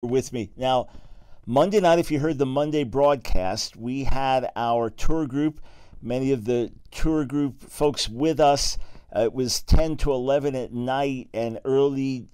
with me. Now, Monday night, if you heard the Monday broadcast, we had our tour group, many of the tour group folks with us. It was 10 to 11 at night and early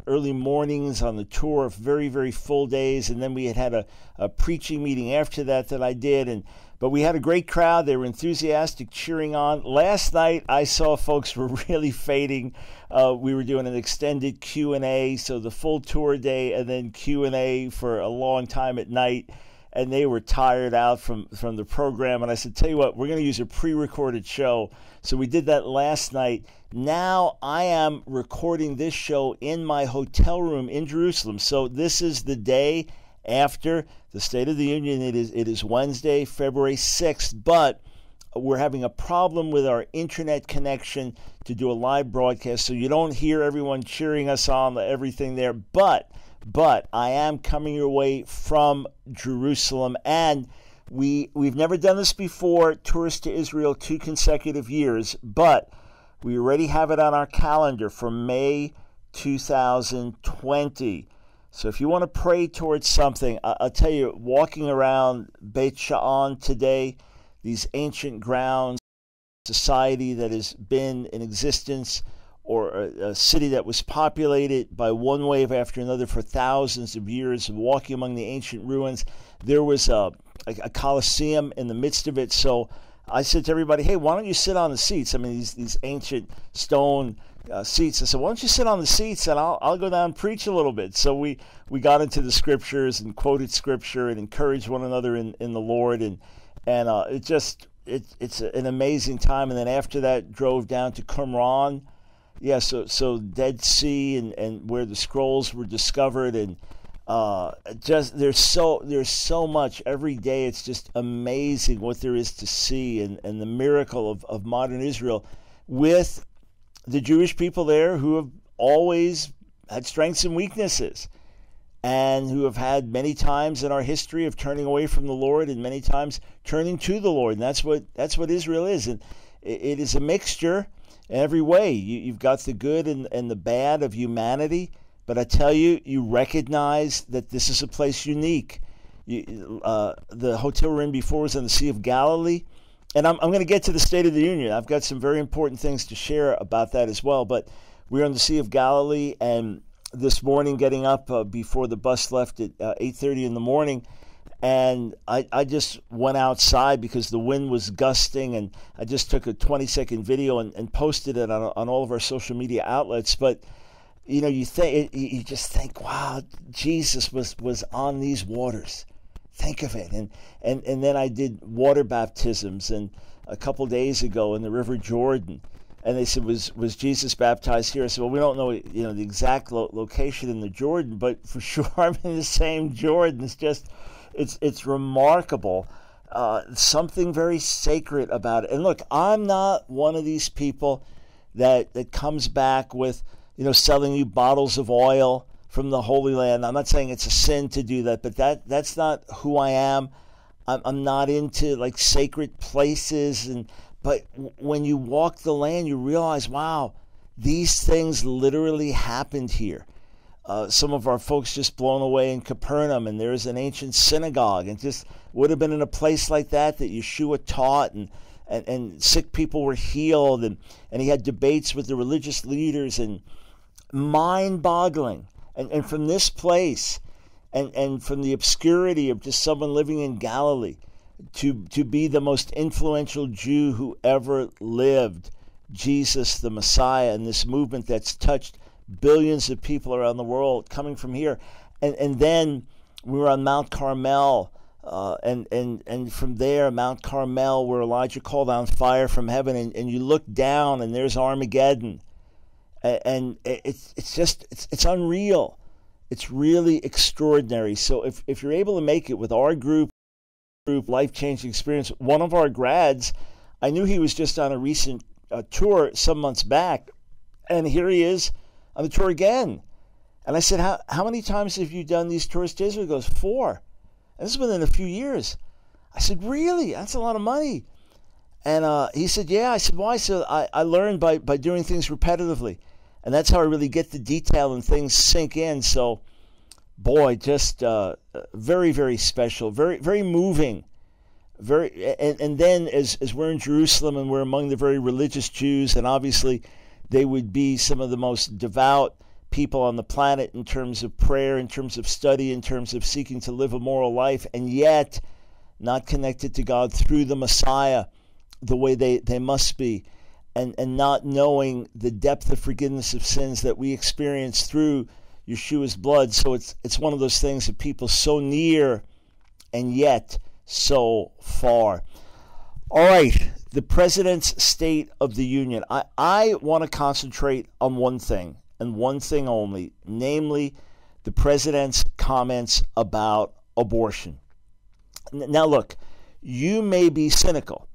mornings on the tour, very, very full days. And then we had a preaching meeting after that I did. But we had a great crowd. They were enthusiastic, cheering on. Last night, I saw folks were really fading. We were doing an extended Q&A, so the full tour day and then Q&A for a long time at night. And they were tired out from the program. And I said, tell you what, we're going to use a pre-recorded show. So we did that last night. Now I am recording this show in my hotel room in Jerusalem. So this is the day after the State of the Union. It is Wednesday, February 6th, but we're having a problem with our internet connection to do a live broadcast, so you don't hear everyone cheering us on, everything there. But I am coming your way from Jerusalem, and we've never done this before, tours to Israel 2 consecutive years, but we already have it on our calendar for May 2020. So if you want to pray towards something, I'll tell you, walking around Beit Sha'an today, these ancient grounds, society that has been in existence, or a city that was populated by one wave after another for thousands of years, walking among the ancient ruins. There was a Colosseum in the midst of it. So I said to everybody, hey, why don't you sit on the seats? I mean, these ancient stone seats. I said, why don't you sit on the seats and I'll go down and preach a little bit. So we got into the scriptures and quoted scripture and encouraged one another in the Lord. And it's an amazing time. And then after that, drove down to Qumran. Yeah, so Dead Sea and where the scrolls were discovered, and there's so much every day. It's just amazing what there is to see, and the miracle of modern Israel with the Jewish people there, who have always had strengths and weaknesses, and who have had many times in our history of turning away from the Lord and many times turning to the Lord. And that's what Israel is, and it is a mixture in every way. You've got the good and the bad of humanity, but I tell you, you recognize that this is a place unique. The hotel we're in before was on the Sea of Galilee, and I'm going to get to the State of the Union. I've got some very important things to share about that as well, but we're on the Sea of Galilee, and this morning getting up before the bus left at 8:30 in the morning, and I just went outside because the wind was gusting, and I just took a 20-second video and posted it on all of our social media outlets. But you just think, wow, Jesus was on these waters. Think of it. And then I did water baptisms and a couple days ago in the River Jordan. And they said, was Jesus baptized here? I said, well, we don't know, the exact location in the Jordan, but for sure I'm in the same Jordan. It's just, it's remarkable. Something very sacred about it. And look, I'm not one of these people that comes back with, selling you bottles of oil from the Holy Land. I'm not saying it's a sin to do that, but that's not who I am. I'm not into like sacred places, but when you walk the land, you realize, wow, these things literally happened here. Some of our folks just blown away in Capernaum, and there's an ancient synagogue, and just would have been in a place like that Yeshua taught, and sick people were healed, and he had debates with the religious leaders, and mind-boggling. And from this place, and from the obscurity of just someone living in Galilee, to be the most influential Jew who ever lived, Jesus the Messiah, and this movement that's touched billions of people around the world coming from here. And then we were on Mount Carmel, and from there, Mount Carmel, where Elijah called down fire from heaven, and you look down and there's Armageddon. And it's unreal. It's really extraordinary. So if you're able to make it with our group, life-changing experience, one of our grads, I knew he was just on a recent tour some months back, and here he is on the tour again. And I said, how many times have you done these tours to Israel? He goes, 4. And this has been in a few years. I said, really? That's a lot of money. And he said, yeah. I said, why? So I learned by doing things repetitively. And that's how I really get the detail and things sink in. So boy, just very, very special, very, very moving. And then as we're in Jerusalem and we're among the very religious Jews, and obviously they would be some of the most devout people on the planet in terms of prayer, in terms of study, in terms of seeking to live a moral life, and yet not connected to God through the Messiah the way they must be, and not knowing the depth of forgiveness of sins that we experience through Yeshua's blood. So it's one of those things of people so near and yet so far. All right, the President's State of the Union. I want to concentrate on one thing, and one thing only, namely the President's comments about abortion. Now look, you may be cynical.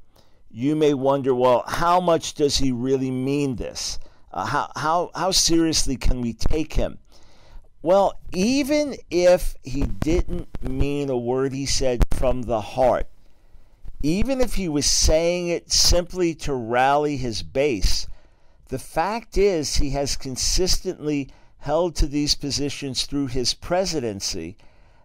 You may wonder, well, how much does he really mean this? How seriously can we take him? Well, even if he didn't mean a word he said from the heart, even if he was saying it simply to rally his base, the fact is he has consistently held to these positions through his presidency.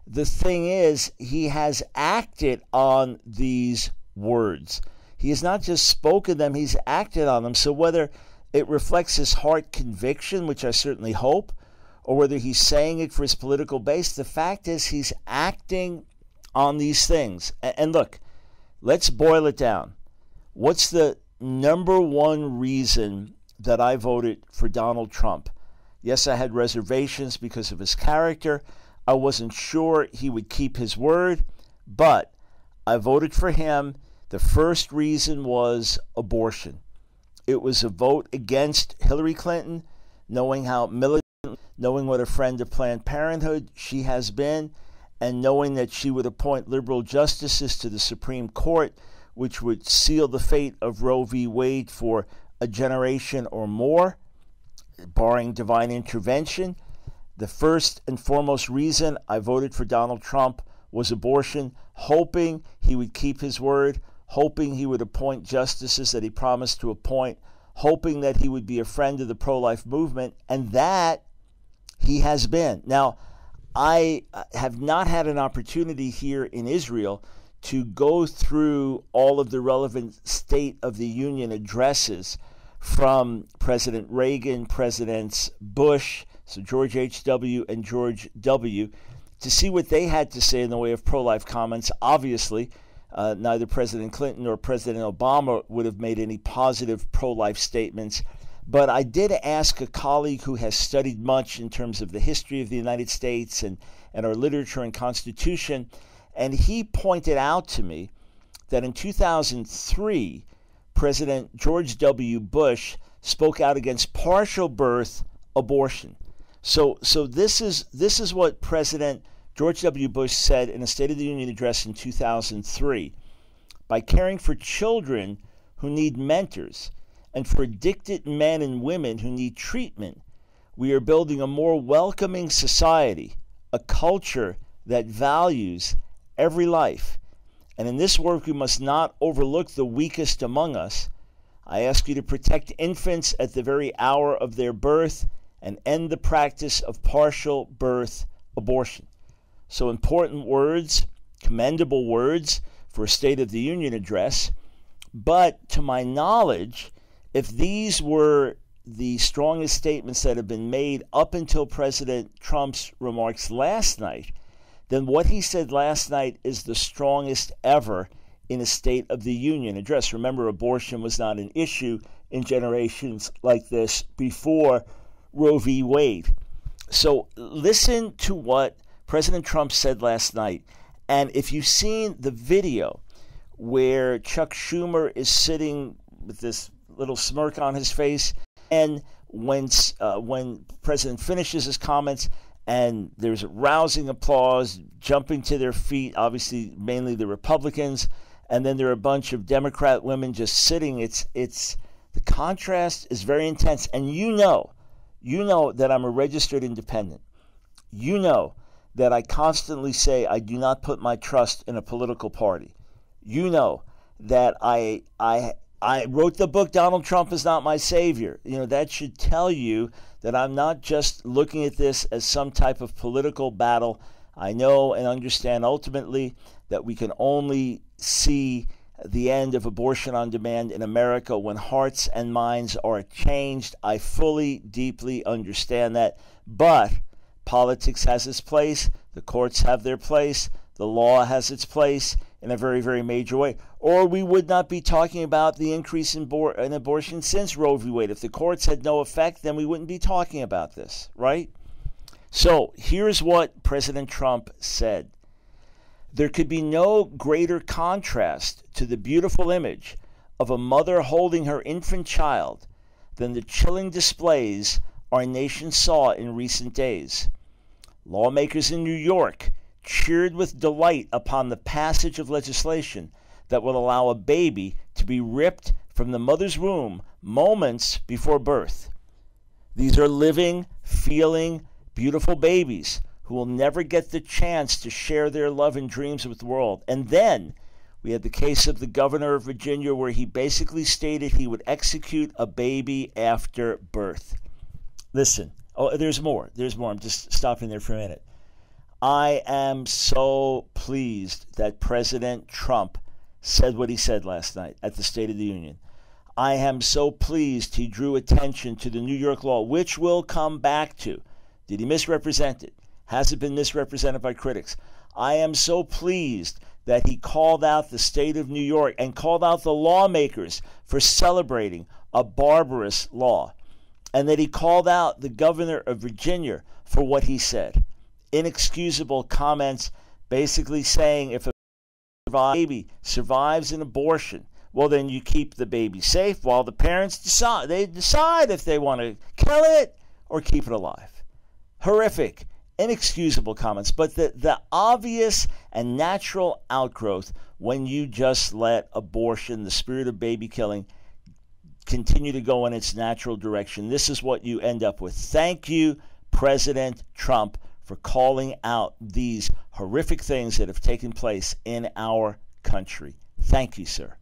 The thing is, he has acted on these words. He has not just spoken them, he's acted on them. So whether it reflects his heart conviction, which I certainly hope, or whether he's saying it for his political base, the fact is he's acting on these things. And look, let's boil it down. What's the number one reason that I voted for Donald Trump? Yes, I had reservations because of his character. I wasn't sure he would keep his word, but I voted for him. The first reason was abortion. It was a vote against Hillary Clinton, knowing how militant, knowing what a friend of Planned Parenthood she has been, and knowing that she would appoint liberal justices to the Supreme Court, which would seal the fate of Roe v. Wade for a generation or more, barring divine intervention. The first and foremost reason I voted for Donald Trump was abortion, hoping he would keep his word, hoping he would appoint justices that he promised to appoint, hoping that he would be a friend of the pro-life movement, and that he has been. Now, I have not had an opportunity here in Israel to go through all of the relevant State of the Union addresses from President Reagan, Presidents Bush, so George H.W. and George W., to see what they had to say in the way of pro-life comments. Obviously, neither President Clinton nor President Obama would have made any positive pro-life statements. But I did ask a colleague who has studied much in terms of the history of the United States and our literature and Constitution, and he pointed out to me that in 2003, President George W. Bush spoke out against partial birth abortion. So this is what President George W. Bush said in a State of the Union address in 2003. By caring for children who need mentors, and for addicted men and women who need treatment, we are building a more welcoming society, a culture that values every life. And in this work, we must not overlook the weakest among us. I ask you to protect infants at the very hour of their birth and end the practice of partial birth abortion. So important words, commendable words for a State of the Union address. But to my knowledge, if these were the strongest statements that have been made up until President Trump's remarks last night, then what he said last night is the strongest ever in a State of the Union address. Remember, abortion was not an issue in generations like this before Roe v. Wade. So listen to what President Trump said last night. And if you've seen the video where Chuck Schumer is sitting with this little smirk on his face, and when President finishes his comments and there's rousing applause, jumping to their feet, obviously mainly the Republicans, and then there are a bunch of Democrat women just sitting, it's the contrast is very intense. And you know that I'm a registered independent. You know that I constantly say I do not put my trust in a political party. You know that I I wrote the book, Donald Trump is Not My Savior. That should tell you that I'm not just looking at this as some type of political battle. I know and understand ultimately that we can only see the end of abortion on demand in America when hearts and minds are changed. I fully, deeply understand that. But politics has its place. The courts have their place. The law has its place in a very, very major way. Or we would not be talking about the increase in abortion since Roe v. Wade. If the courts had no effect, then we wouldn't be talking about this, right? So here's what President Trump said. There could be no greater contrast to the beautiful image of a mother holding her infant child than the chilling displays our nation saw in recent days. Lawmakers in New York cheered with delight upon the passage of legislation that will allow a baby to be ripped from the mother's womb moments before birth. These are living, feeling, beautiful babies who will never get the chance to share their love and dreams with the world. And then we had the case of the governor of Virginia where he basically stated he would execute a baby after birth. Listen, there's more. I'm just stopping there for a minute. I am so pleased that President Trump said what he said last night at the State of the Union. I am so pleased he drew attention to the New York law, which we'll come back to. Did he misrepresent it? Has it been misrepresented by critics? I am so pleased that he called out the state of New York and called out the lawmakers for celebrating a barbarous law, and that he called out the governor of Virginia for what he said. Inexcusable comments basically saying if a baby survives an abortion, well, then you keep the baby safe while the parents decide if they want to kill it or keep it alive. Horrific, inexcusable comments, but the obvious and natural outgrowth when you just let abortion, the spirit of baby killing, continue to go in its natural direction. This is what you end up with. Thank you, President Trump, for calling out these horrific things that have taken place in our country. Thank you, sir.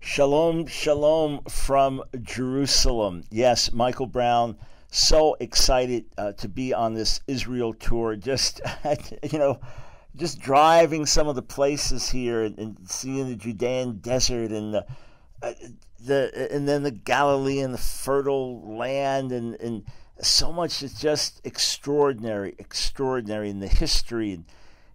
Shalom, shalom from Jerusalem. Yes, Michael Brown, so excited to be on this Israel tour. Just driving some of the places here and seeing the Judean desert and and then the Galilee and the fertile land and so much is just extraordinary in the history. And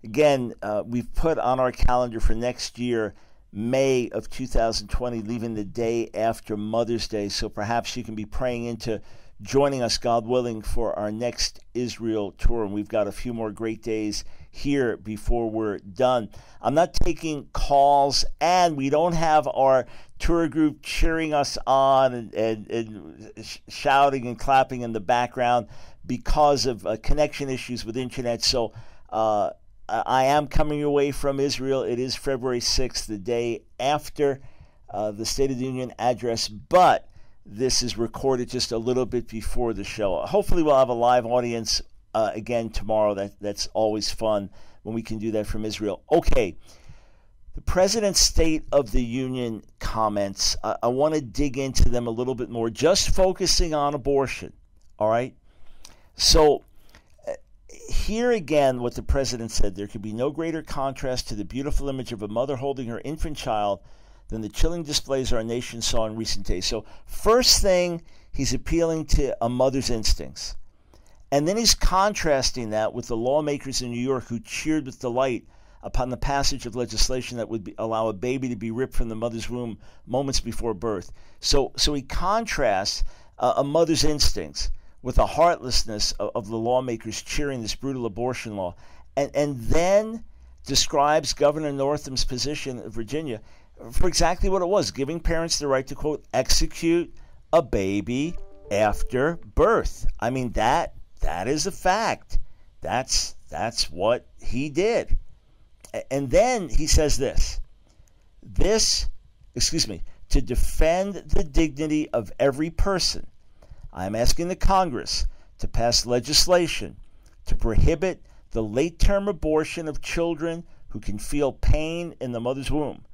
again, we've put on our calendar for next year May of 2020, leaving the day after Mother's Day. So perhaps you can be praying into joining us, God willing, for our next Israel tour. And we've got a few more great days here before we're done. I'm not taking calls, and we don't have our tour group cheering us on and shouting and clapping in the background because of connection issues with internet. So I am coming away from Israel. It is February 6th, the day after the State of the Union address, but this is recorded just a little bit before the show. Hopefully we'll have a live audience again tomorrow. That's always fun when we can do that from Israel. Okay, the President's State of the Union comments, I want to dig into them a little bit more, just focusing on abortion, all right? So here again, what the President said, there could be no greater contrast to the beautiful image of a mother holding her infant child than the chilling displays our nation saw in recent days. So first thing, he's appealing to a mother's instincts. And then he's contrasting that with the lawmakers in New York who cheered with delight upon the passage of legislation that would allow a baby to be ripped from the mother's womb moments before birth. So he contrasts a mother's instincts with the heartlessness of the lawmakers cheering this brutal abortion law, and then describes Governor Northam's position in Virginia for exactly what it was, giving parents the right to, quote, execute a baby after birth. I mean, that is a fact. That's what he did. And then he says to defend the dignity of every person, I am asking the Congress to pass legislation to prohibit the late-term abortion of children who can feel pain in the mother's womb.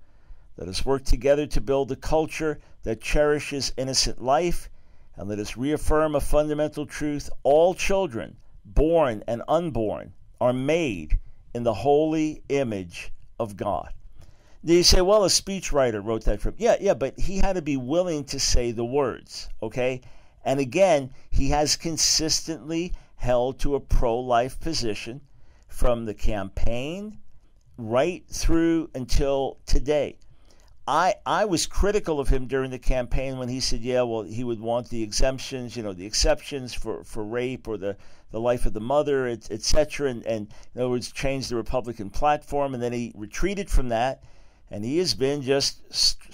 Let us work together to build a culture that cherishes innocent life, and let us reaffirm a fundamental truth: all children, born and unborn, are made in the holy image of God. Now you say, well, a speechwriter wrote that for him. Yeah, but he had to be willing to say the words, okay? And again, he has consistently held to a pro-life position from the campaign right through until today. I was critical of him during the campaign when he said, yeah, well, he would want the exemptions, the exceptions for rape or the life of the mother, etc. And in other words, change the Republican platform. And then he retreated from that. And he has been just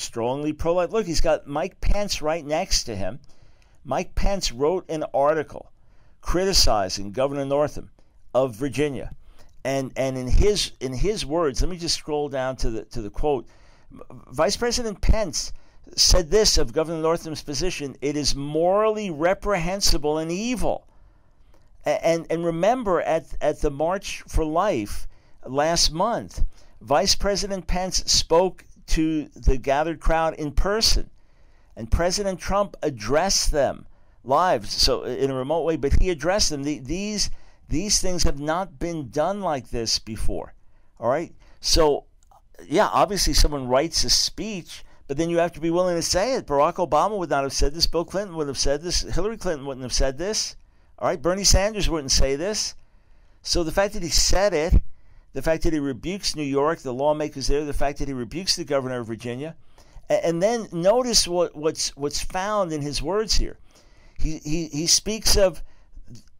strongly pro-life. Look, he's got Mike Pence right next to him. Mike Pence wrote an article criticizing Governor Northam of Virginia. And in his words, let me just scroll down to the quote. Vice President Pence said this of Governor Northam's position: it is morally reprehensible and evil. And remember, at the March for Life last month, Vice President Pence spoke to the gathered crowd in person, and President Trump addressed them live, so in a remote way, but he addressed them. These things have not been done like this before. All right? So, yeah, obviously someone writes a speech, but then you have to be willing to say it. Barack Obama would not have said this. Bill Clinton would have said this. Hillary Clinton wouldn't have said this. All right? Bernie Sanders wouldn't say this. So the fact that he said it, the fact that he rebukes New York, the lawmakers there, the fact that he rebukes the governor of Virginia, and then notice what's found in his words here. He speaks of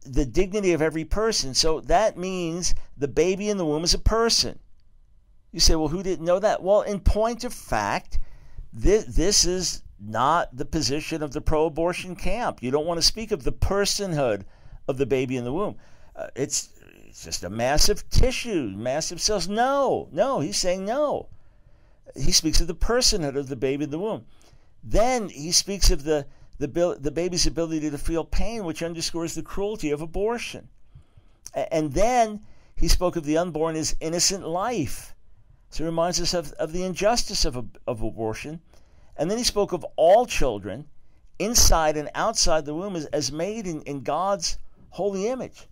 the dignity of every person. So that means the baby in the womb is a person. You say, well, who didn't know that? Well, in point of fact, this is not the position of the pro-abortion camp. You don't want to speak of the personhood of the baby in the womb. It's just a massive tissue, massive cells. No, he's saying no. He speaks of the personhood of the baby in the womb. Then he speaks of the baby's ability to feel pain, which underscores the cruelty of abortion. And then he spoke of the unborn as innocent life. So it reminds us of the injustice of abortion. And then he spoke of all children, inside and outside the womb, as made in God's holy image.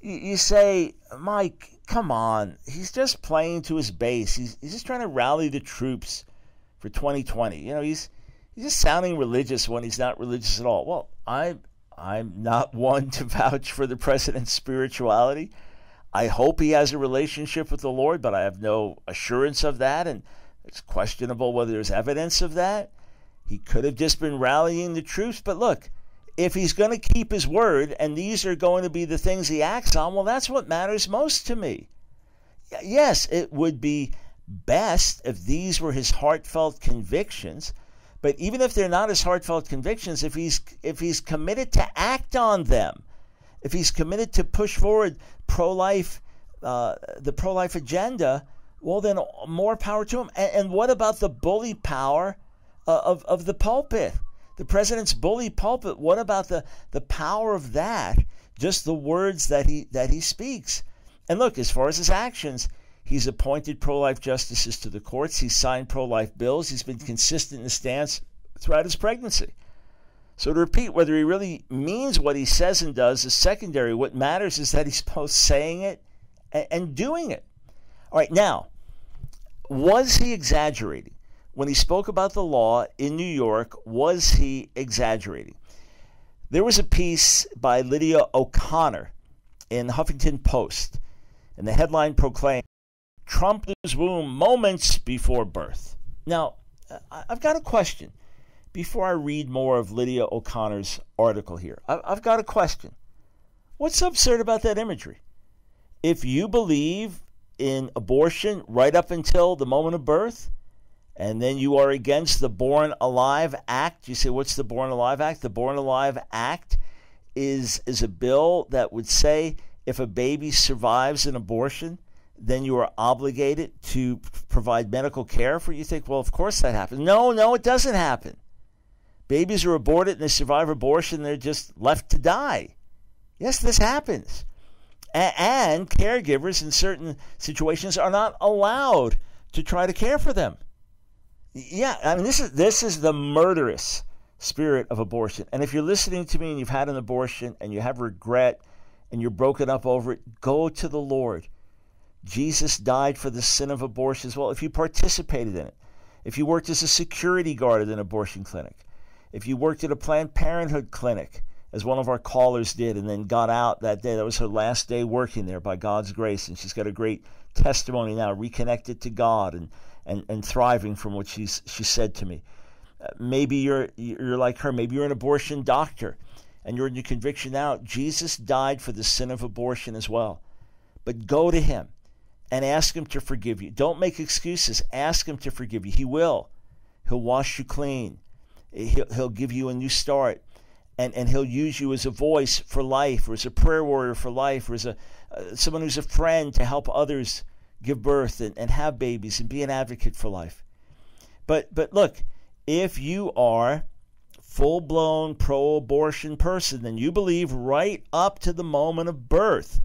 You say, Mike, come on. He's just playing to his base. He's just trying to rally the troops for 2020. He's just sounding religious when he's not religious at all. Well, I'm not one to vouch for the president's spirituality. I hope he has a relationship with the Lord, but I have no assurance of that, and it's questionable whether there's evidence of that. He could have just been rallying the troops, but look, if he's going to keep his word, and these are going to be the things he acts on, well, that's what matters most to me. Yes, it would be best if these were his heartfelt convictions, but even if they're not his heartfelt convictions, if he's committed to act on them, if he's committed to push forward the pro-life agenda, well, then more power to him. And what about the bully power of the pulpit? The president's bully pulpit, what about the power of that? Just the words that he speaks. And look, as far as his actions, he's appointed pro-life justices to the courts. He's signed pro-life bills. He's been consistent in his stance throughout his pregnancy. So to repeat, whether he really means what he says and does is secondary. What matters is that he's both saying it and doing it. All right, now, was he exaggerating? When he spoke about the law in New York, was he exaggerating? There was a piece by Lydia O'Connor in the Huffington Post, and the headline proclaimed, "Trump's womb moments before birth." Now, I've got a question. Before I read more of Lydia O'Connor's article here, I've got a question. What's so absurd about that imagery? If you believe in abortion right up until the moment of birth, and then you are against the Born Alive Act, you say, what's the Born Alive Act? The Born Alive Act is a bill that would say if a baby survives an abortion, then you are obligated to provide medical care for it. You think, well, of course that happens. No, it doesn't happen. Babies are aborted and they survive abortion, they're just left to die. Yes, this happens. And caregivers in certain situations are not allowed to try to care for them. Yeah, I mean, this is the murderous spirit of abortion. And if you're listening to me and you've had an abortion and you have regret and you're broken up over it, go to the Lord. Jesus died for the sin of abortion as well. If you participated in it, if you worked as a security guard at an abortion clinic, if you worked at a Planned Parenthood clinic, as one of our callers did, and then got out that day. That was her last day working there by God's grace, and she's got a great testimony now, reconnected to God and thriving from what she said to me. Maybe you're like her. Maybe you're an abortion doctor, and you're in your conviction now. Jesus died for the sin of abortion as well. But go to him and ask him to forgive you. Don't make excuses. Ask him to forgive you. He will. He'll wash you clean. He'll give you a new start. And he'll use you as a voice for life, or as a prayer warrior for life, or as someone who's a friend to help others give birth and have babies and be an advocate for life. But look, if you are full-blown pro-abortion person, then you believe right up to the moment of birth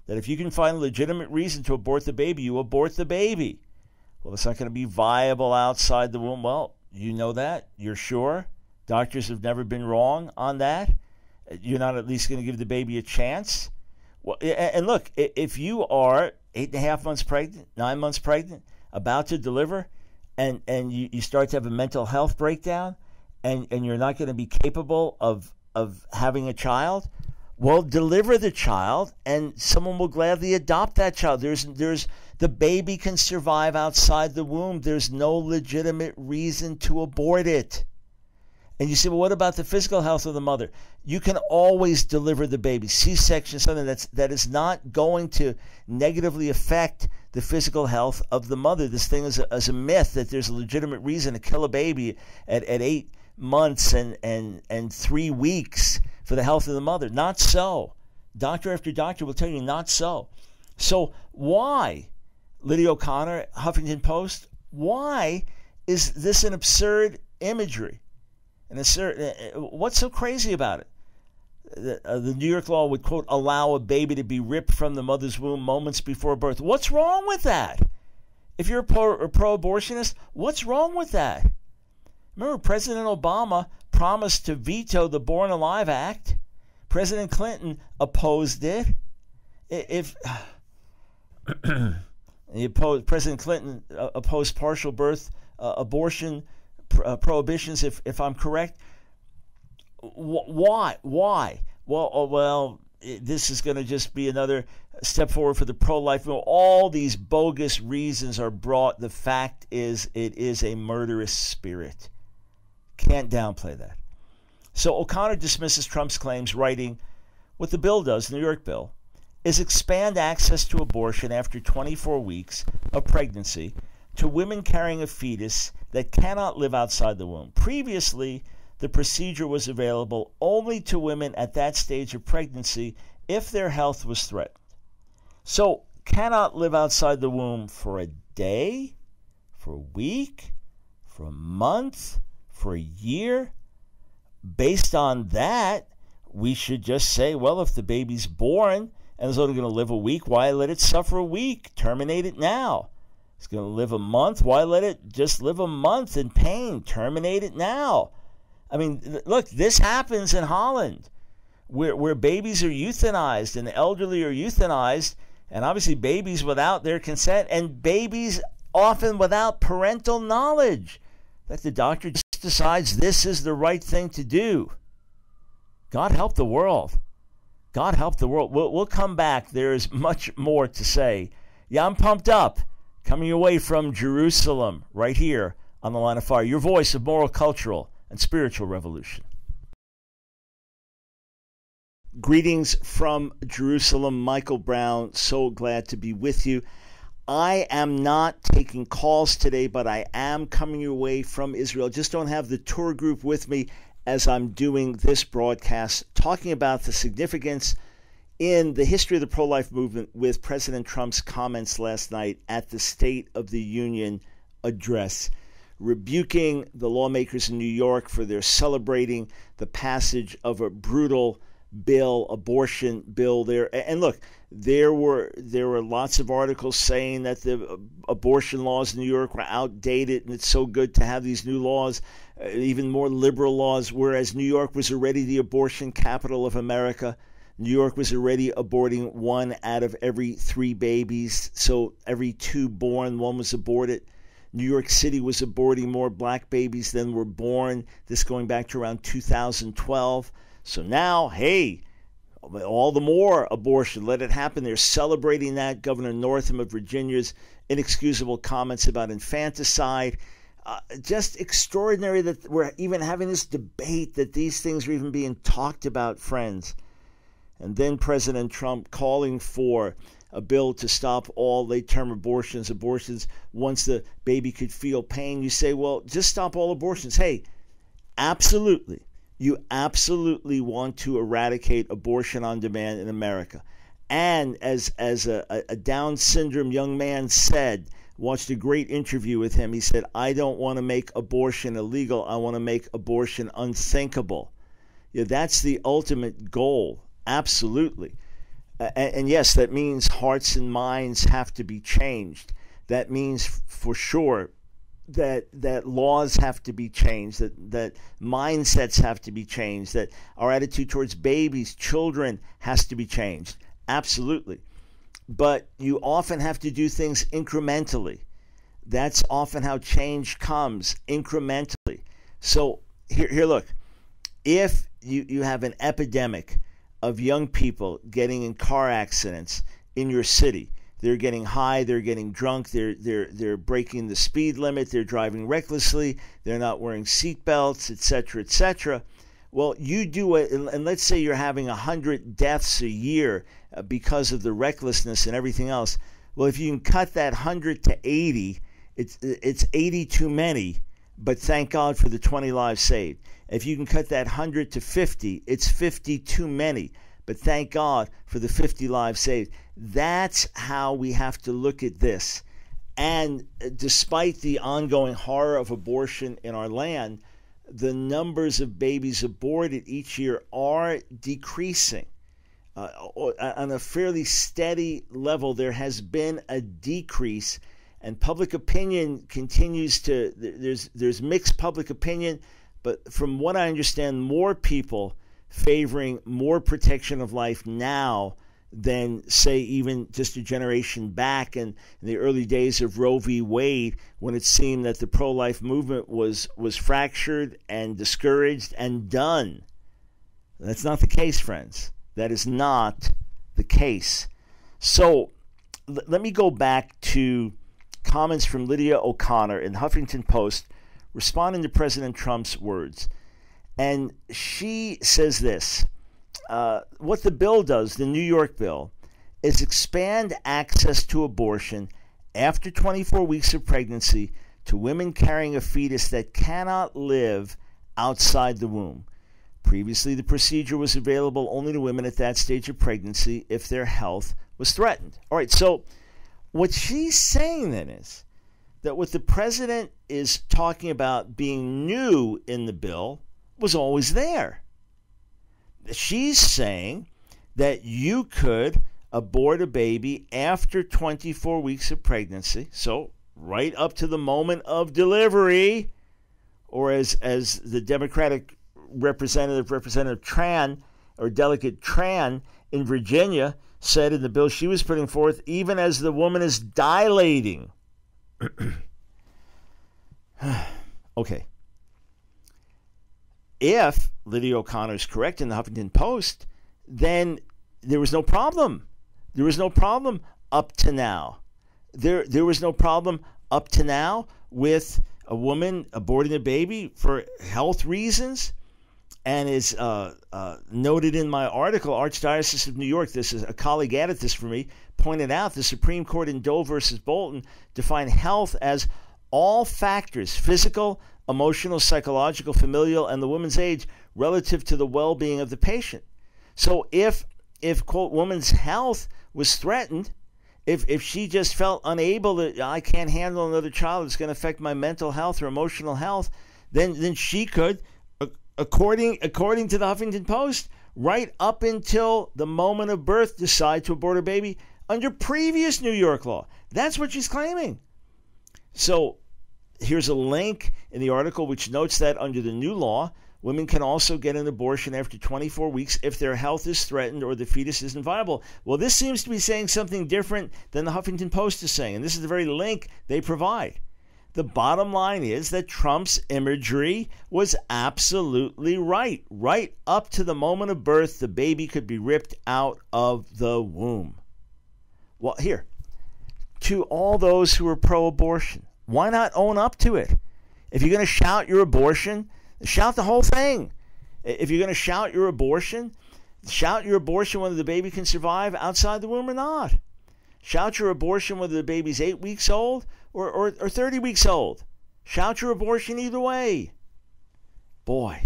that if you can find a legitimate reason to abort the baby, you abort the baby. Well, it's not going to be viable outside the womb. Well, you know that? You're sure? Doctors have never been wrong on that. You're not at least going to give the baby a chance. Well, and look, if you are 8.5 months pregnant, 9 months pregnant, about to deliver, and you start to have a mental health breakdown, and you're not going to be capable of having a child, well, deliver the child, and someone will gladly adopt that child. There's the baby can survive outside the womb. There's no legitimate reason to abort it. And you say, well, what about the physical health of the mother? You can always deliver the baby. C-section is something that is not going to negatively affect the physical health of the mother. This thing is a myth that there's a legitimate reason to kill a baby at 8 months and 3 weeks for the health of the mother. Not so. Doctor after doctor will tell you not so. So why, Lydia O'Connor, Huffington Post, why is this an absurd imagery? And what's so crazy about it? The New York law would, quote, allow a baby to be ripped from the mother's womb moments before birth. What's wrong with that? If you're a pro-abortionist, what's wrong with that? Remember, President Obama promised to veto the Born Alive Act. President Clinton opposed it. President Clinton opposed partial birth abortion prohibitions, if I'm correct. Why? Well, this is going to just be another step forward for the pro-life movement. All these bogus reasons are brought. The fact is, it is a murderous spirit. Can't downplay that. So O'Connor dismisses Trump's claims, writing, what the bill does, the New York bill, is expand access to abortion after 24 weeks of pregnancy to women carrying a fetus that cannot live outside the womb. Previously, the procedure was available only to women at that stage of pregnancy if their health was threatened. So, cannot live outside the womb for a day, for a week, for a month, for a year. Based on that, we should just say, well, if the baby's born and is only going to live a week, why let it suffer a week? Terminate it now. It's going to live a month. Why let it just live a month in pain? Terminate it now. I mean, look, this happens in Holland, where babies are euthanized and the elderly are euthanized, and obviously babies without their consent, and babies often without parental knowledge. That the doctor just decides this is the right thing to do. God help the world. God help the world. We'll come back. There is much more to say. Yeah, I'm pumped up. Coming away from Jerusalem, right here on The Line of Fire, your voice of moral, cultural, and spiritual revolution. Greetings from Jerusalem. Michael Brown, so glad to be with you. I am not taking calls today, but I am coming away from Israel. Just don't have the tour group with me as I'm doing this broadcast, talking about the significance in the history of the pro-life movement with President Trump's comments last night at the State of the Union address, rebuking the lawmakers in New York for their celebrating the passage of a brutal bill, abortion bill there. And look, there were lots of articles saying that the abortion laws in New York were outdated and it's so good to have these new laws, even more liberal laws, whereas New York was already the abortion capital of America. New York was already aborting 1 out of every 3 babies, so every 2 born, 1 was aborted. New York City was aborting more black babies than were born, this going back to around 2012. So now, hey, all the more abortion, let it happen. They're celebrating that. Governor Northam of Virginia's inexcusable comments about infanticide. Just extraordinary that we're even having this debate, that these things are even being talked about, friends. And then President Trump calling for a bill to stop all late-term abortions once the baby could feel pain. You say, well, just stop all abortions. Hey, absolutely. You absolutely want to eradicate abortion on demand in America. And as a Down syndrome young man said, watched a great interview with him, he said, I don't want to make abortion illegal. I want to make abortion unthinkable. Yeah, that's the ultimate goal. Absolutely. And yes, that means hearts and minds have to be changed. That means for sure that laws have to be changed, that mindsets have to be changed, that our attitude towards babies, children has to be changed. Absolutely. But you often have to do things incrementally. That's often how change comes, incrementally. So here look, if you have an epidemic of young people getting in car accidents in your city, they're getting high, they're getting drunk, they're breaking the speed limit, they're driving recklessly, they're not wearing seatbelts, etc., etc. Well, you do it, and let's say you're having 100 deaths a year because of the recklessness and everything else. Well, if you can cut that 100 to 80, it's 80 too many, but thank God for the 20 lives saved. If you can cut that 100 to 50, it's 50 too many, but thank God for the 50 lives saved. That's how we have to look at this. And despite the ongoing horror of abortion in our land, the numbers of babies aborted each year are decreasing. On a fairly steady level, there has been a decrease, and public opinion continues to, there's mixed public opinion, but from what I understand, more people favoring more protection of life now than, say, even just a generation back in the early days of Roe v. Wade, when it seemed that the pro-life movement was fractured and discouraged and done. That's not the case, friends. That is not the case. So let me go back to comments from Lydia O'Connor in Huffington Post responding to President Trump's words. And she says this, what the bill does, the New York bill, is expand access to abortion after 24 weeks of pregnancy to women carrying a fetus that cannot live outside the womb. Previously, the procedure was available only to women at that stage of pregnancy if their health was threatened. All right, so what she's saying then is that what the president is talking about being new in the bill was always there. She's saying that you could abort a baby after 24 weeks of pregnancy, so right up to the moment of delivery, or as the Democratic Representative Tran, or Delegate Tran in Virginia said in the bill she was putting forth, even as the woman is dilating. Okay. If Lydia O'Connor is correct in the Huffington Post, then there was no problem. There was no problem up to now. There was no problem up to now with a woman aborting a baby for health reasons. And is noted in my article, Archdiocese of New York, this is a colleague added this for me, pointed out the Supreme Court in Doe versus Bolton defined health as all factors, physical, emotional, psychological, familial, and the woman's age relative to the well-being of the patient. So if quote, woman's health was threatened, if she just felt unable to, I can't handle another child, it's going to affect my mental health or emotional health, then she could, according to the Huffington Post, right up until the moment of birth, decide to abort a baby under previous New York law. That's what she's claiming. So here's a link in the article which notes that under the new law, women can also get an abortion after 24 weeks if their health is threatened or the fetus isn't viable. Well, this seems to be saying something different than the Huffington Post is saying, and this is the very link they provide. The bottom line is that Trump's imagery was absolutely right up to the moment of birth, the baby could be ripped out of the womb. Well, here, to all those who are pro-abortion, why not own up to it? If you're going to shout your abortion, shout the whole thing. If you're going to shout your abortion whether the baby can survive outside the womb or not. Shout your abortion whether the baby's 8 weeks old or 30 weeks old. Shout your abortion either way. Boy,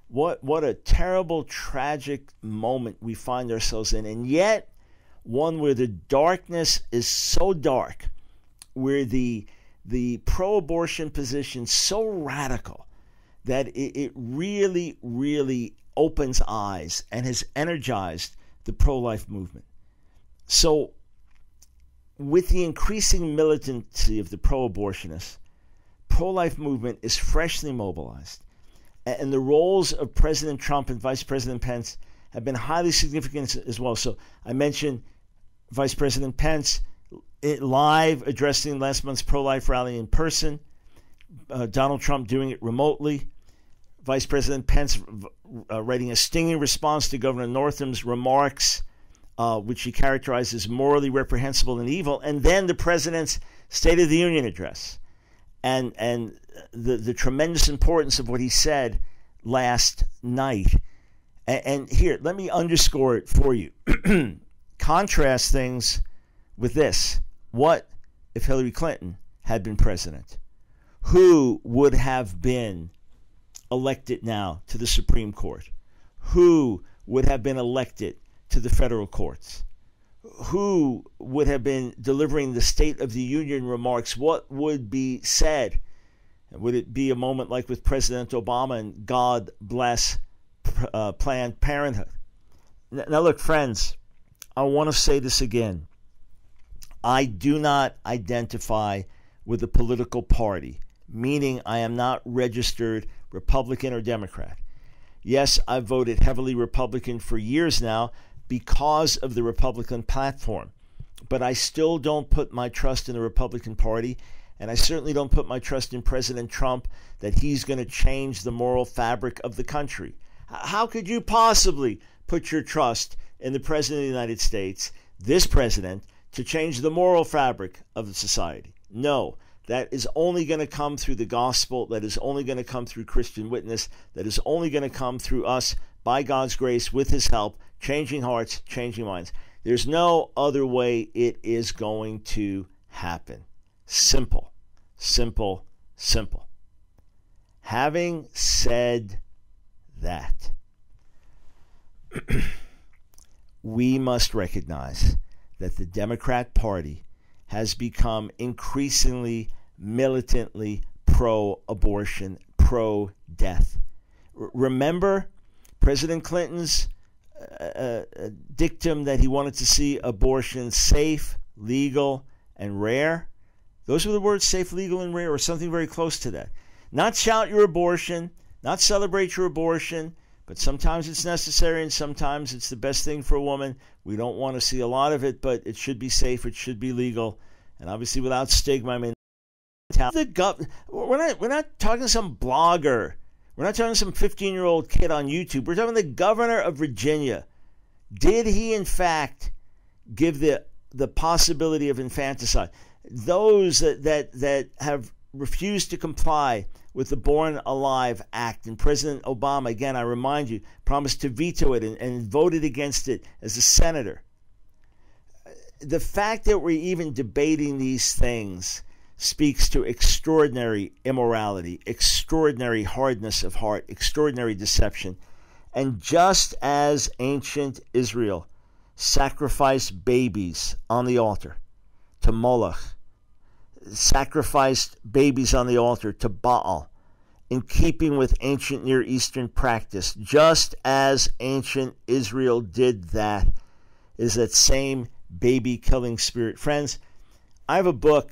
what a terrible, tragic moment we find ourselves in. And yet, one where the darkness is so dark, where the pro-abortion position so radical that it really, really opens eyes and has energized the pro-life movement. So, with the increasing militancy of the pro-abortionists, pro-life movement is freshly mobilized. And the roles of President Trump and Vice President Pence have been highly significant as well. So I mentioned Vice President Pence live addressing last month's pro-life rally in person, Donald Trump doing it remotely, Vice President Pence writing a stinging response to Governor Northam's remarks, which he characterized as morally reprehensible and evil, and then the president's State of the Union address, and the tremendous importance of what he said last night. And here, let me underscore it for you. Contrast things with this. What if Hillary Clinton had been president? Who would have been elected now to the Supreme Court? Who would have been elected to the federal courts? Who would have been delivering the State of the Union remarks? What would be said? Would it be a moment like with President Obama and God bless Planned Parenthood? Now look, friends, I want to say this again. I do not identify with a political party, meaning I am not registered Republican or Democrat. Yes, I've voted heavily Republican for years now because of the Republican platform, but I still don't put my trust in the Republican Party, and I certainly don't put my trust in President Trump that he's going to change the moral fabric of the country. How could you possibly put your trust in the President of the United States, this president, to change the moral fabric of the society? No. That is only going to come through the gospel. That is only going to come through Christian witness. That is only going to come through us, by God's grace, with his help, changing hearts, changing minds. There's no other way it is going to happen. Simple, simple, simple. Having said that, we must recognize that the Democrat Party has become increasingly militantly pro-abortion, pro-death. Remember President Clinton's dictum that he wanted to see abortion safe, legal, and rare? Those were the words, safe, legal, and rare, or something very close to that. Not shout your abortion, not celebrate your abortion, but sometimes it's necessary and sometimes it's the best thing for a woman. We don't want to see a lot of it, but it should be safe, it should be legal, and obviously without stigma. I mean, we're not talking to some blogger. We're not talking to some 15-year-old kid on YouTube. We're talking to the governor of Virginia. Did he, in fact, give the possibility of infanticide? Those that have refused to comply with the Born Alive Act, and President Obama, again, I remind you, promised to veto it and voted against it as a senator. The fact that we're even debating these things speaks to extraordinary immorality, extraordinary hardness of heart, extraordinary deception. And just as ancient Israel sacrificed babies on the altar to Moloch, sacrificed babies on the altar to Baal, in keeping with ancient Near Eastern practice, just as ancient Israel did that, is that same baby-killing spirit. Friends, I have a book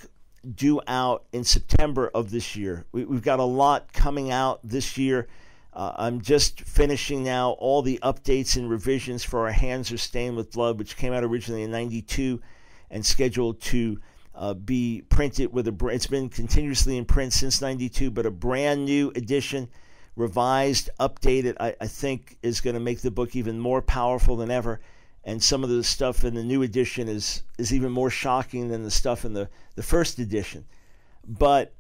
due out in September of this year. We've got a lot coming out this year. I'm just finishing now all the updates and revisions for Our Hands Are Stained with Blood, which came out originally in 92 and scheduled to be printed with it's been continuously in print since 92, but a brand new edition, revised, updated, I think is going to make the book even more powerful than ever. And some of the stuff in the new edition is even more shocking than the stuff in the first edition. But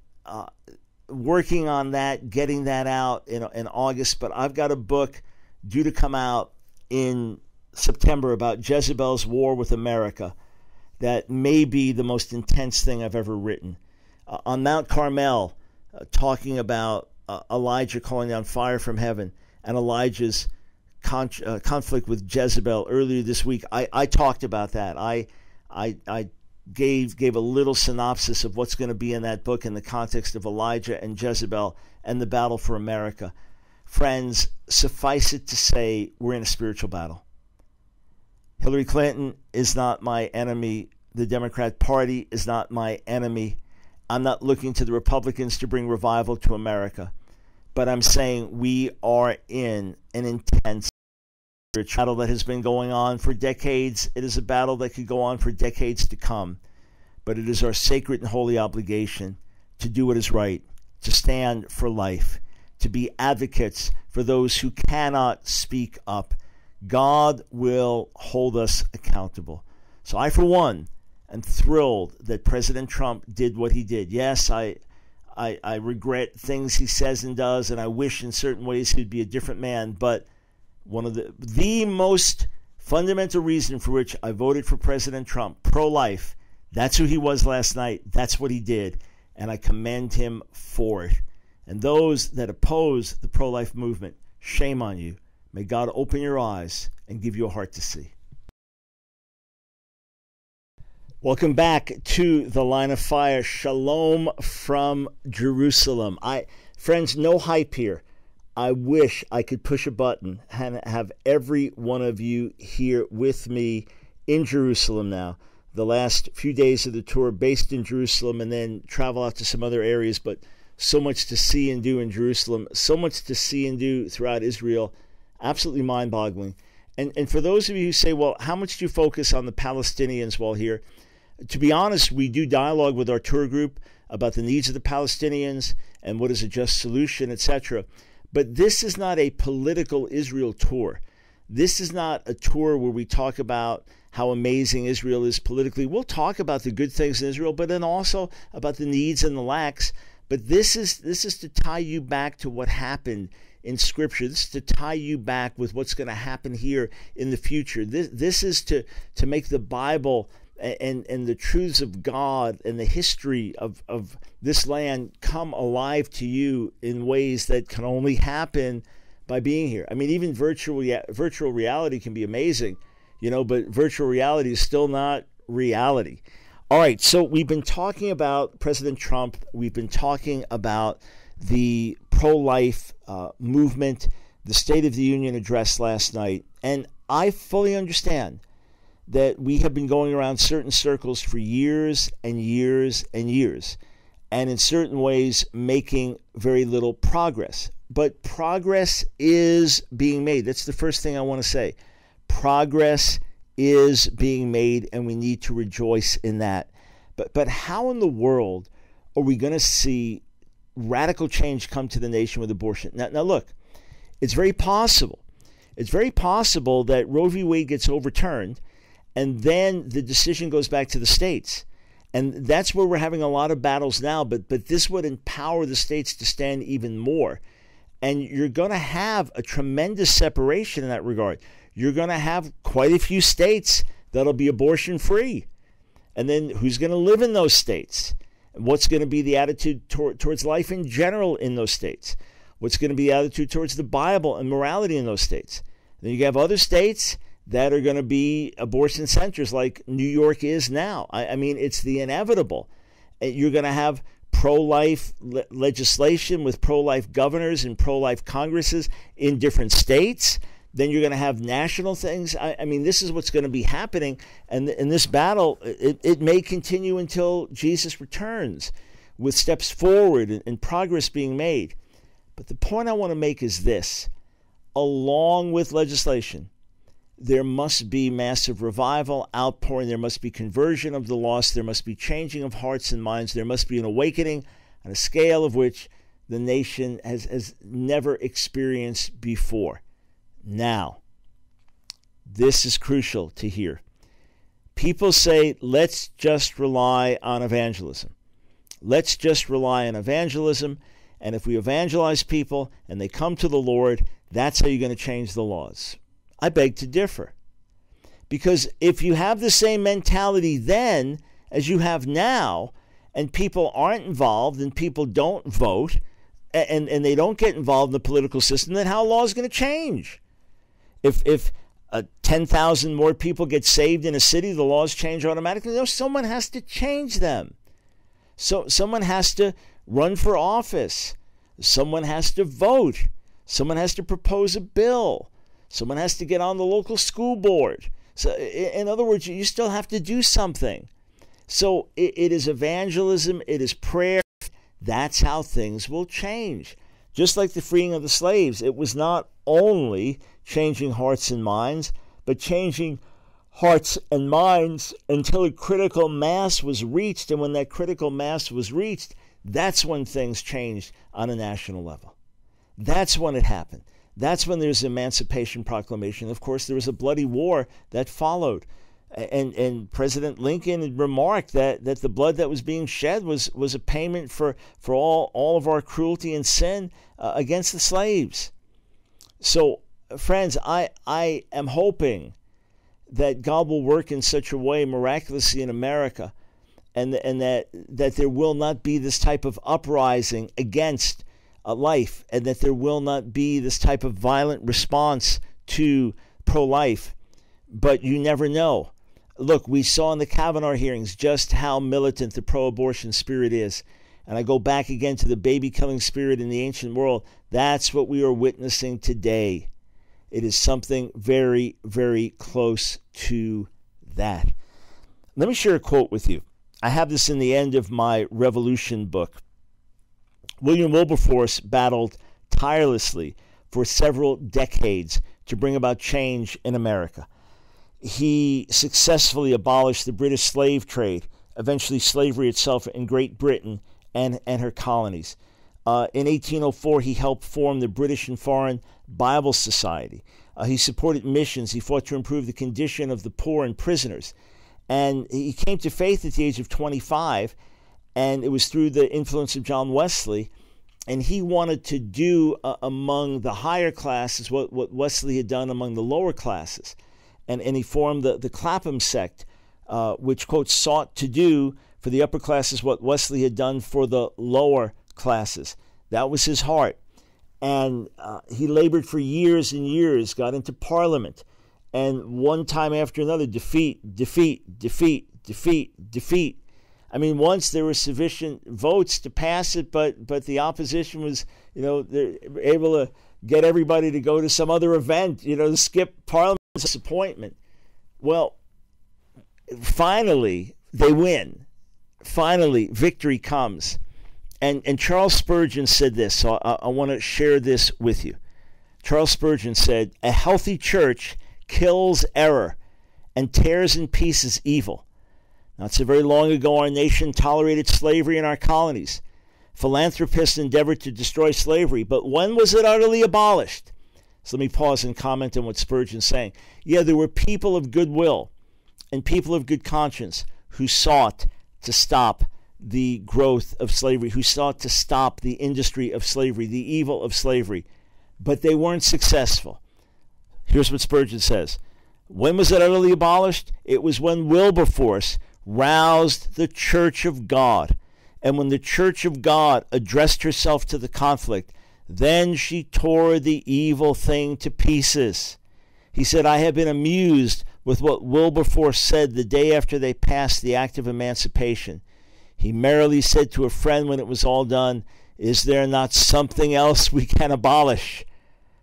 working on that, getting that out in August. But I've got a book due to come out in September about Jezebel's war with America that may be the most intense thing I've ever written. On Mount Carmel, talking about Elijah calling down fire from heaven and Elijah's conflict with Jezebel earlier this week. I talked about that. I gave a little synopsis of what's going to be in that book in the context of Elijah and Jezebel and the battle for America. Friends, suffice it to say, we're in a spiritual battle. Hillary Clinton is not my enemy. The Democrat Party is not my enemy. I'm not looking to the Republicans to bring revival to America. But I'm saying we are in an intense battle that has been going on for decades. It is a battle that could go on for decades to come. But it is our sacred and holy obligation to do what is right, to stand for life, to be advocates for those who cannot speak up. God will hold us accountable. So I, for one, am thrilled that President Trump did what he did. Yes, I regret things he says and does, and I wish in certain ways he'd be a different man. But one of the most fundamental reason for which I voted for President Trump, pro-life, that's who he was last night. That's what he did, and I commend him for it. And those that oppose the pro-life movement, shame on you. May God open your eyes and give you a heart to see. Welcome back to the Line of Fire. Shalom from Jerusalem. Friends, no hype here. I wish I could push a button and have every one of you here with me in Jerusalem now. The last few days of the tour based in Jerusalem and then travel out to some other areas, but so much to see and do in Jerusalem, so much to see and do throughout Israel. Absolutely mind-boggling. And for those of you who say, well, how much do you focus on the Palestinians while here? To be honest, we do dialogue with our tour group about the needs of the Palestinians and what is a just solution, etc. But this is not a political Israel tour. This is not a tour where we talk about how amazing Israel is politically. We'll talk about the good things in Israel, but then also about the needs and the lacks. But this is to tie you back to what happened in Scripture. This is to tie you back with what's going to happen here in the future. This is to make the Bible and the truths of God and the history of this land come alive to you in ways that can only happen by being here. I mean, even virtual reality can be amazing, but virtual reality is still not reality. All right, so we've been talking about President Trump. We've been talking about the pro-life movement, the State of the Union address last night. And I fully understand that we have been going around certain circles for years and years and years, and in certain ways making very little progress. But progress is being made. That's the first thing I want to say. Progress is being made, and we need to rejoice in that. But how in the world are we going to see radical change come to the nation with abortion? Now look, it's very possible. It's very possible that Roe v. Wade gets overturned, and then the decision goes back to the states. And that's where we're having a lot of battles now, but this would empower the states to stand even more. And you're going to have a tremendous separation in that regard. You're going to have quite a few states that'll be abortion-free. And then who's going to live in those states? What's going to be the attitude towards life in general in those states? What's going to be the attitude towards the Bible and morality in those states? And then you have other states that are going to be abortion centers like New York is now. I mean, it's the inevitable. You're going to have pro-life legislation with pro-life governors and pro-life congresses in different states. Then you're going to have national things. I mean, this is what's going to be happening. And in this battle, it may continue until Jesus returns, with steps forward and progress being made. But the point I want to make is this. Along with legislation, there must be massive revival, outpouring. There must be conversion of the lost. There must be changing of hearts and minds. There must be an awakening on a scale of which the nation has never experienced before. Now, this is crucial to hear. People say, let's just rely on evangelism. Let's just rely on evangelism. And if we evangelize people and they come to the Lord, that's how you're going to change the laws. I beg to differ. Because if you have the same mentality then as you have now, and people aren't involved and people don't vote, and they don't get involved in the political system, then how law is going to change? If 10,000 more people get saved in a city, the laws change automatically. No, someone has to change them. So someone has to run for office. Someone has to vote. Someone has to propose a bill. Someone has to get on the local school board. So, in other words, you still have to do something. So it is evangelism. It is prayer. That's how things will change. Just like the freeing of the slaves, it was not only changing hearts and minds, but changing hearts and minds until a critical mass was reached. And when that critical mass was reached, that's when things changed on a national level. That's when it happened. That's when there's Emancipation Proclamation. Of course, there was a bloody war that followed. And President Lincoln remarked that the blood that was being shed was a payment for all of our cruelty and sin against the slaves. So, friends, I am hoping that God will work in such a way miraculously in America, and that there will not be this type of uprising against life, and that there will not be this type of violent response to pro-life. But you never know. Look, we saw in the Kavanaugh hearings just how militant the pro-abortion spirit is. And I go back again to the baby-killing spirit in the ancient world. That's what we are witnessing today. It is something very, very close to that. Let me share a quote with you. I have this in the end of my Revolution book. William Wilberforce battled tirelessly for several decades to bring about change in America. He successfully abolished the British slave trade, eventually slavery itself in Great Britain and her colonies. In 1804, he helped form the British and Foreign Bible Society. He supported missions. He fought to improve the condition of the poor and prisoners. And he came to faith at the age of 25, and it was through the influence of John Wesley. And he wanted to do among the higher classes what Wesley had done among the lower classes. And he formed the Clapham sect, which, quote, sought to do for the upper classes what Wesley had done for the lower classes. That was his heart. And he labored for years and years, got into Parliament, and one time after another, defeat. I mean, once there were sufficient votes to pass it, but the opposition was, they're able to get everybody to go to some other event, to skip Parliament. Disappointment. Well, finally, they win. Finally, victory comes. And Charles Spurgeon said this, so I want to share this with you. Charles Spurgeon said, "A healthy church kills error and tears in pieces evil." Not so very long ago, our nation tolerated slavery in our colonies. Philanthropists endeavored to destroy slavery, but when was it utterly abolished? So let me pause and comment on what Spurgeon's saying. Yeah, there were people of goodwill and people of good conscience who sought to stop the growth of slavery, who sought to stop the industry of slavery, the evil of slavery, but they weren't successful. Here's what Spurgeon says. When was it utterly abolished? It was when Wilberforce roused the Church of God. And when the Church of God addressed herself to the conflict, then she tore the evil thing to pieces. He said, "I have been amused with what Wilberforce said the day after they passed the Act of Emancipation. He merrily said to a friend when it was all done, "Is there not something else we can abolish?"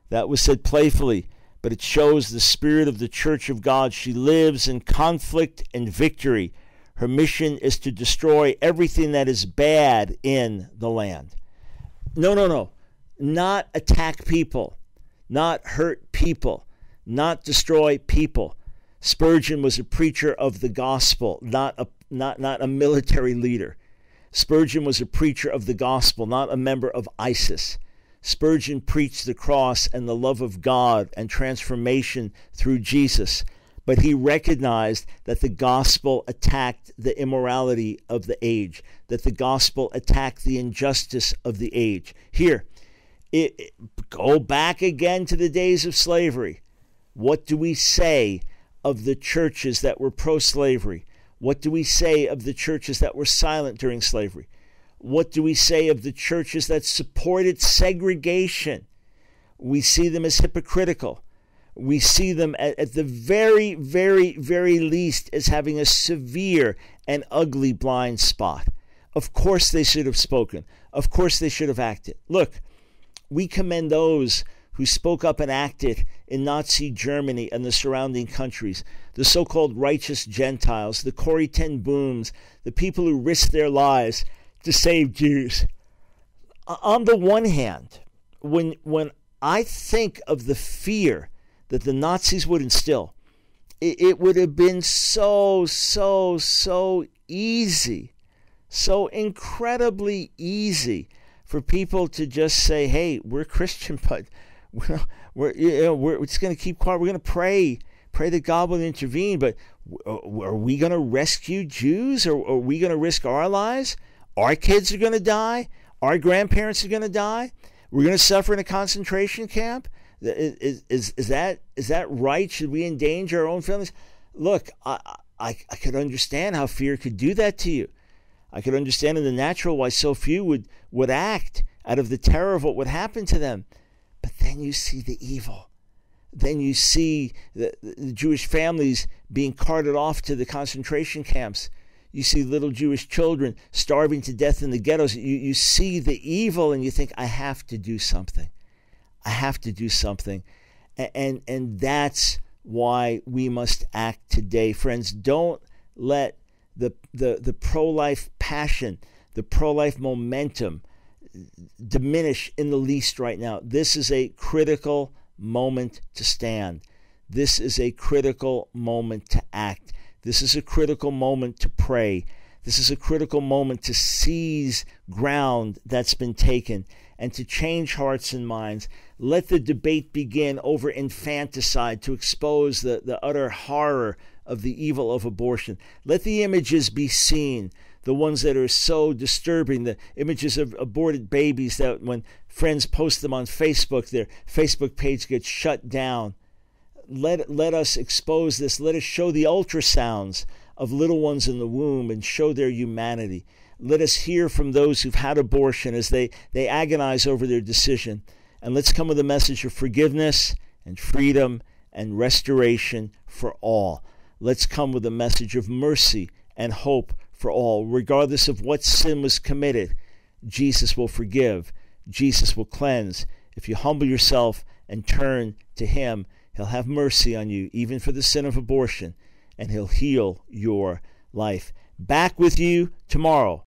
That was said playfully, but it shows the spirit of the Church of God. She lives in conflict and victory. Her mission is to destroy everything that is bad in the land. No. Not attack people, not hurt people, not destroy people. Spurgeon was a preacher of the gospel, not a military leader. Spurgeon was a preacher of the gospel, not a member of ISIS. Spurgeon preached the cross and the love of God and transformation through Jesus, but he recognized that the gospel attacked the immorality of the age, that the gospel attacked the injustice of the age. Here, go back again to the days of slavery. What do we say of the churches that were pro-slavery? What do we say of the churches that were silent during slavery? What do we say of the churches that supported segregation? We see them as hypocritical. We see them at the very, very, very least as having a severe and ugly blind spot. Of course they should have spoken. Of course they should have acted. Look, we commend those who spoke up and acted in Nazi Germany and the surrounding countries, the so-called righteous Gentiles, the Corrie ten Booms, the people who risked their lives to save Jews. On the one hand, when I think of the fear that the Nazis would instill, it would have been so easy, so incredibly easy for people to just say, "Hey, we're Christian, but we're just going to keep quiet. We're going to pray that God will intervene. But are we going to rescue Jews? Or are we going to risk our lives? Our kids are going to die. Our grandparents are going to die. We're going to suffer in a concentration camp. Is that right? Should we endanger our own families?" Look, I could understand how fear could do that to you. I could understand in the natural why so few would act out of the terror of what would happen to them. But then you see the evil. Then you see the Jewish families being carted off to the concentration camps. You see little Jewish children starving to death in the ghettos. You see the evil and you think, I have to do something. I have to do something. And that's why we must act today. Friends, don't let the pro-life passion, the pro-life momentum diminish in the least right now. This is a critical moment to stand. This is a critical moment to act. This is a critical moment to pray. This is a critical moment to seize ground that's been taken and to change hearts and minds. Let the debate begin over infanticide to expose the utter horror of the evil of abortion. Let the images be seen, the ones that are so disturbing, the images of aborted babies that when friends post them on Facebook, their Facebook page gets shut down. Let us expose this. Let us show the ultrasounds of little ones in the womb and show their humanity. Let us hear from those who've had abortion as they agonize over their decision. And let's come with a message of forgiveness and freedom and restoration for all. Let's come with a message of mercy and hope for all. Regardless of what sin was committed, Jesus will forgive. Jesus will cleanse. If you humble yourself and turn to him, he'll have mercy on you, even for the sin of abortion, and he'll heal your life. Back with you tomorrow